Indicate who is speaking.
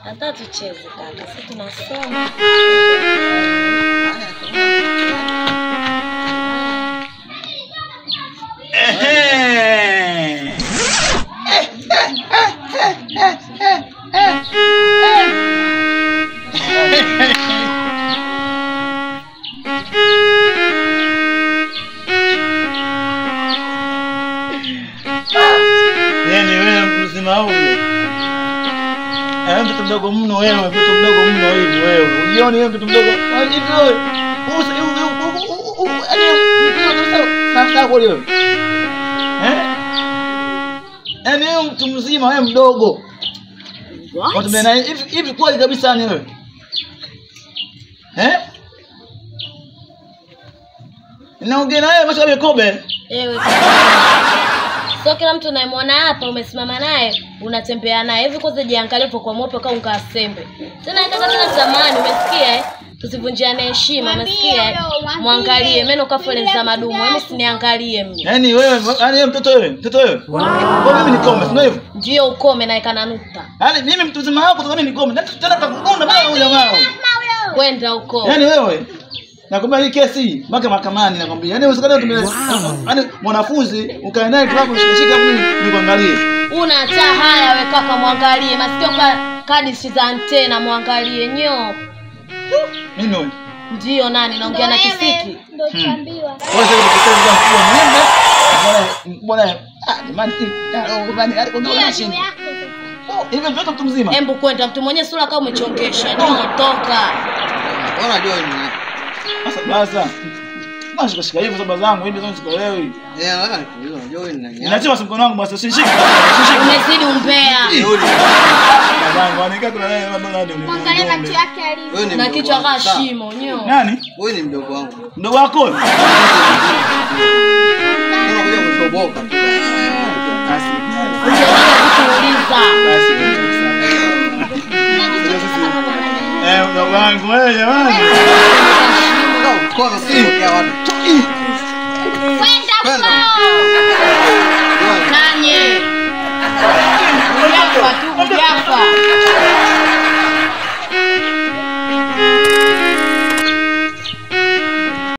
Speaker 1: Hata tucheze kaka, sisi tunasoma.
Speaker 2: Mtoto mdogo mno wewe, mtoto mdogo mno hivi wewe. Unione wewe mtoto mdogo. Hivi wewe. Sasa kwa leo. Yaani wewe mtu mzima wewe mdogo. Watu bena hivi kweli kabisa ni wewe. Naongea na wewe mashauri kobe.
Speaker 1: Ewe. So kila mtu unayemwona hapa umesimama naye, unatembea naye. Hivi kwanza jiangalie kwa moto kama ungasembe. Tena kaka tena zamani umesikia Tusivunjiane heshima, umesikia Muangalie meno kafoleza madumu, hebu siniangalie mimi.
Speaker 2: Yaani wewe mtoto wewe. Kwa mimi nikome, sio hivyo?
Speaker 1: Ndio ukome na ikananuka.
Speaker 2: Yaani mimi mtu mzima wako kwa mimi nikome. Tena kakukunda baya huyo mao.
Speaker 1: Kwenda huko.
Speaker 2: Yaani wewe nakwambia hii kesi mpaka mahakamani nakwambia. Yaani usikane yaani mwanafunzi ukae naye tu hapo shika mimi nikuangalie.
Speaker 1: Una hata haya wewe kaka muangalie. Masikio kadi si za antena muangalie nyo.
Speaker 2: Mimi wewe.
Speaker 1: Ndio nani naongea na kisiki?
Speaker 3: Ndio chambiwa.
Speaker 2: Wewe sasa ukitaka kuwa mbona jamani bani alikuwa anashinda. Hivi mtu mzima.
Speaker 1: Hembu kwenda mtu mwenye sura kama umechongesha. Ndio toka.
Speaker 2: Unajua nini? Sasa basi shika hivi sababu zangu hivi zote sikuelewi. Nataka nikuulize unajua wewe ni nani? Ninachema mkono wangu basi usishike.
Speaker 1: Umezidi umbea.
Speaker 2: Babangu anaika kuna naye baba ndio.
Speaker 3: Mwangalie macho yake alivyo.
Speaker 1: Na kichwa kama shimo nyo.
Speaker 2: Nani?
Speaker 4: Wewe ni mdogo wangu.
Speaker 2: Mdogo wako?
Speaker 4: Unakuja kutoboka.
Speaker 2: Basi.
Speaker 1: Unataka
Speaker 2: mdogo wangu wewe jamani.
Speaker 4: Kwa msimu ya watu.
Speaker 3: Kwenda
Speaker 1: Kanye. Uliapa tu uliapa.